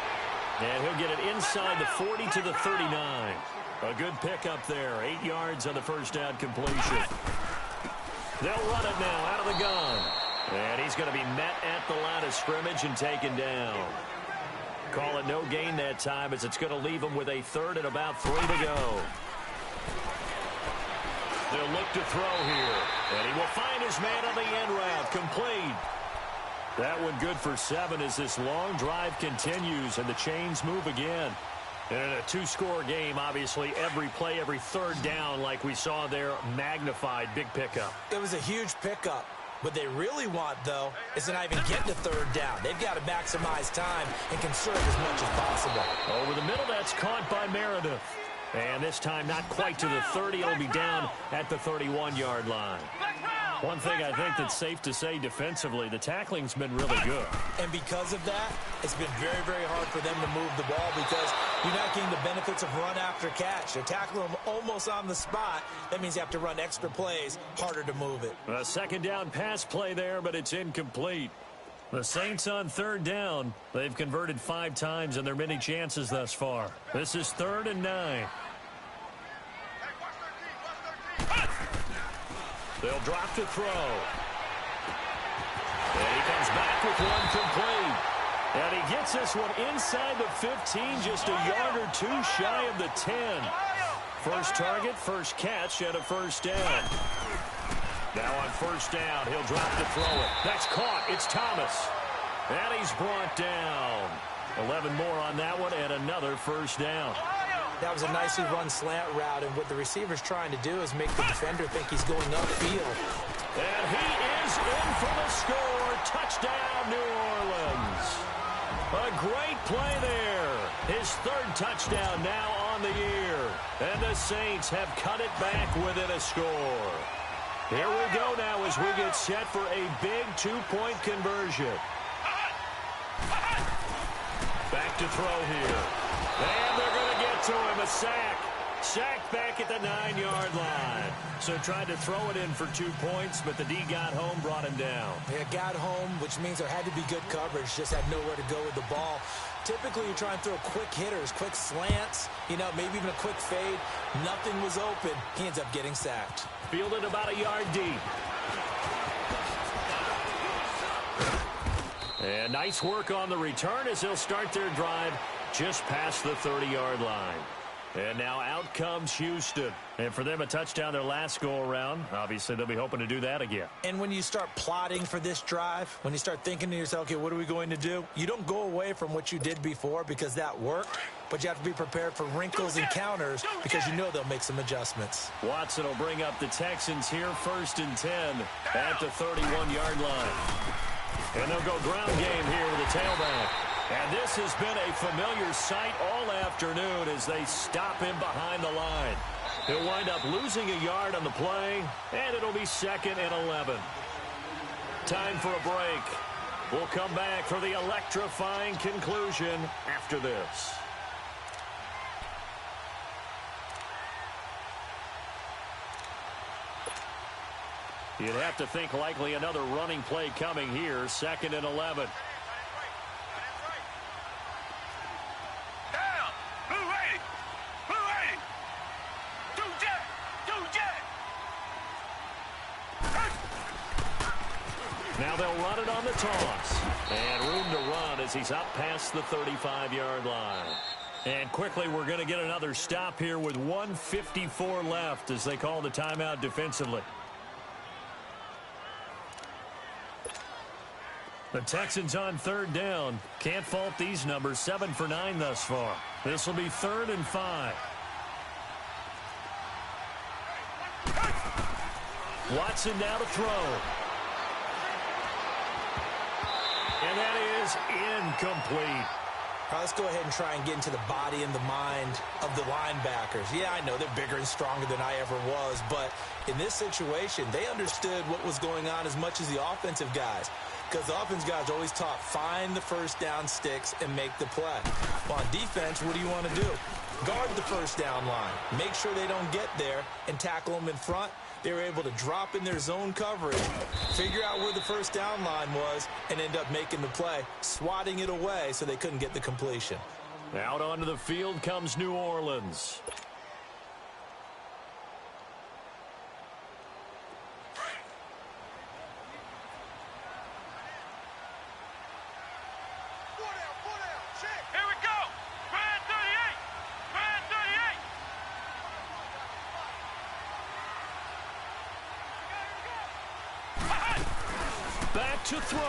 And he'll get it inside the 40 to the 39. A good pickup there. 8 yards on the first down completion. They'll run it now out of the gun. And he's going to be met at the line of scrimmage and taken down. Call it no gain that time as it's going to leave him with a third and about 3 to go. They'll look to throw here. And he will find his man on the end route. Complete. That one good for 7 as this long drive continues and the chains move again. And in a 2-score game, obviously, every play, every third down, like we saw there, magnified. Big pickup. It was a huge pickup. What they really want, though, is to not even get to third down. They've got to maximize time and conserve as much as possible. Over the middle, that's caught by Meredith. And this time, not quite to the 30. It'll be down at the 31-yard line. One thing I think that's safe to say defensively, the tackling's been really good. And because of that, it's been very, very hard for them to move the ball because you're not getting the benefits of run after catch. They're tackling them almost on the spot. That means you have to run extra plays, harder to move it. A second down pass play there, but it's incomplete. The Saints on third down. They've converted 5 times in their many chances thus far. This is 3rd and 9. They'll drop to throw. And he comes back with one complete. And he gets this one inside the 15, just a yard or 2 shy of the 10. First target, first catch, and a first down. Now on first down, he'll drop to throw it. That's caught. It's Thomas. And he's brought down. 11 more on that one, and another first down. That was a nicely run slant route, and what the receiver's trying to do is make the defender think he's going upfield. And he is in for the score. Touchdown, New Orleans. A great play there. His 3rd touchdown now on the year. And the Saints have cut it back within a score. Here we go now as we get set for a big 2-point conversion. Back to throw here. And they're going to get to him. A sack. Sacked back at the 9-yard line. So tried to throw it in for 2 points, but the D got home, brought him down. Yeah, got home, which means there had to be good coverage. Just had nowhere to go with the ball. Typically, you're trying to throw quick hitters, quick slants, maybe even a quick fade. Nothing was open. He ends up getting sacked. Fielded about a yard deep. And nice work on the return as they'll start their drive just past the 30-yard line. And now out comes Houston. And for them, a touchdown their last go-around. Obviously, they'll be hoping to do that again. And when you start plotting for this drive, when you start thinking to yourself, okay, what are we going to do? You don't go away from what you did before because that worked, but you have to be prepared for wrinkles and counters because you know they'll make some adjustments. Watson will bring up the Texans here, 1st and 10 at the 31-yard line. And they'll go ground game here with a tailback. And this has been a familiar sight all afternoon as they stop him behind the line. He'll wind up losing a yard on the play, and it'll be 2nd and 11. Time for a break. We'll come back for the electrifying conclusion after this. You'd have to think likely another running play coming here, 2nd and 11. Now they'll run it on the toss. And room to run as he's up past the 35-yard line. And quickly, we're going to get another stop here with 1:54 left as they call the timeout defensively. The Texans on 3rd down. Can't fault these numbers. 7 for 9 thus far. This will be 3rd and 5. Watson now to throw. And that is incomplete. All right, let's go ahead and try and get into the body and the mind of the linebackers. Yeah, I know they're bigger and stronger than I ever was, but in this situation, they understood what was going on as much as the offensive guys. Because the offense guys always taught, find the first down sticks and make the play. Well, on defense, what do you want to do? Guard the first down line. Make sure they don't get there and tackle them in front. They were able to drop in their zone coverage, figure out where the first down line was, and end up making the play, swatting it away so they couldn't get the completion. Out onto the field comes New Orleans. To throw.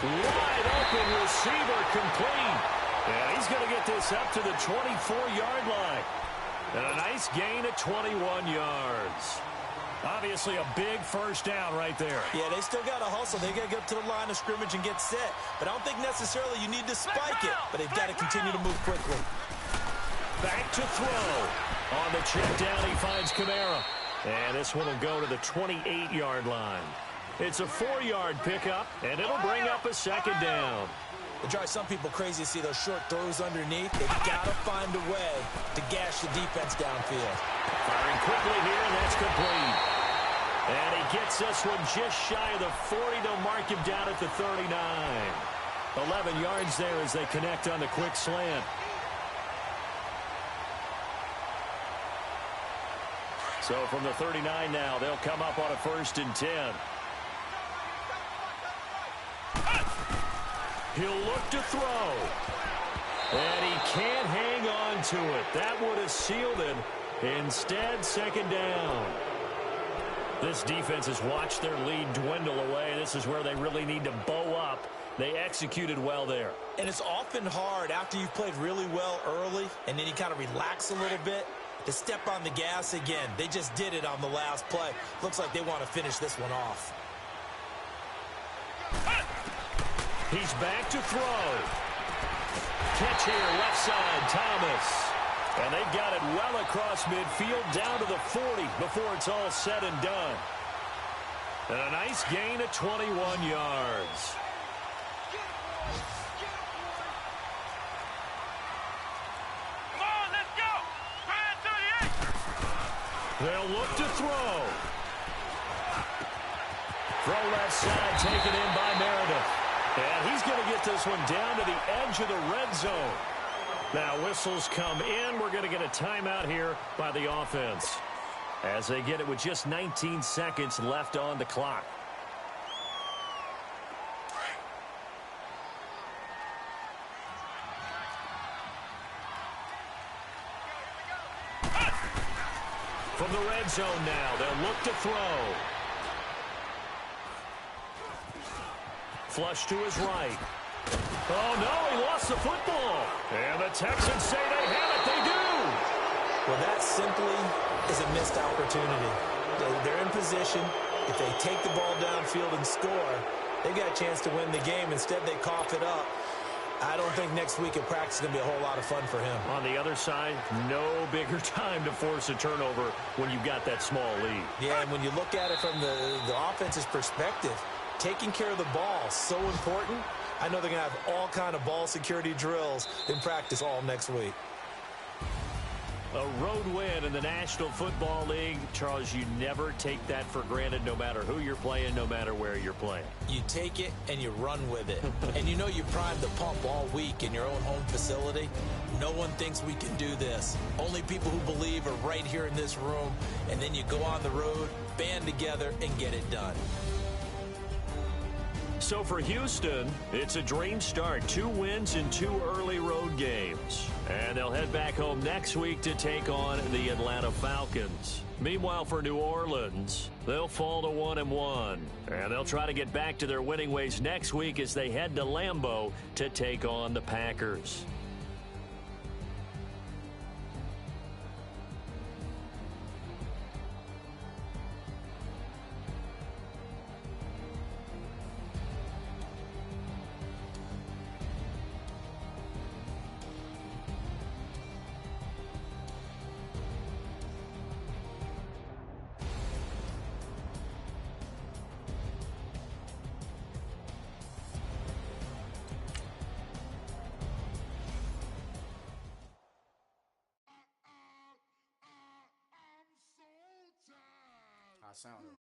Wide open receiver complete. And he's going to get this up to the 24-yard line. And a nice gain at 21 yards. Obviously a big first down right there. Yeah, they still got to hustle. They got to get up to the line of scrimmage and get set. But I don't think necessarily you need to spike it. But they've got to continue to move quickly. Back to throw. On the check down, he finds Kamara. And this one will go to the 28-yard line. It's a 4-yard pickup, and it'll bring up a 2nd down. It drives some people crazy to see those short throws underneath. They've got to find a way to gash the defense downfield. Firing quickly here, and that's complete. And he gets this one just shy of the 40. They'll mark him down at the 39. 11 yards there as they connect on the quick slant. So from the 39 now, they'll come up on a 1st and 10. He'll look to throw. And he can't hang on to it. That would have sealed it. Instead, 2nd down. This defense has watched their lead dwindle away. This is where they really need to bow up. They executed well there. And it's often hard after you've played really well early and then you kind of relax a little bit to step on the gas again. They just did it on the last play. Looks like they want to finish this one off. He's back to throw. Catch here, left side, Thomas. And they got it well across midfield, down to the 40 before it's all said and done. And a nice gain of 21 yards. They'll look to throw. Throw left side, taken in by Meredith. And he's going to get this one down to the edge of the red zone. Now whistles come in. We're going to get a timeout here by the offense as they get it with just 19 seconds left on the clock. From the red zone now, they'll look to throw. Flush to his right. Oh, no, he lost the football. And the Texans say they have it. They do. Well, that simply is a missed opportunity. They're in position. If they take the ball downfield and score, they've got a chance to win the game. Instead, they cough it up. I don't think next week at practice is going to be a whole lot of fun for him. On the other side, no bigger time to force a turnover when you've got that small lead. Yeah, and when you look at it from the offense's perspective, taking care of the ball is so important. I know they're going to have all kind of ball security drills in practice all next week. A road win in the National Football League. Charles, you never take that for granted no matter who you're playing, no matter where you're playing. You take it and you run with it. And you know you primed the pump all week in your own home facility. No one thinks we can do this. Only people who believe are right here in this room. And then you go on the road, band together, and get it done. So for Houston, it's a dream start. 2 wins in 2 early road games. And they'll head back home next week to take on the Atlanta Falcons. Meanwhile, for New Orleans, they'll fall to 1-1. And they'll try to get back to their winning ways next week as they head to Lambeau to take on the Packers. How I sound though?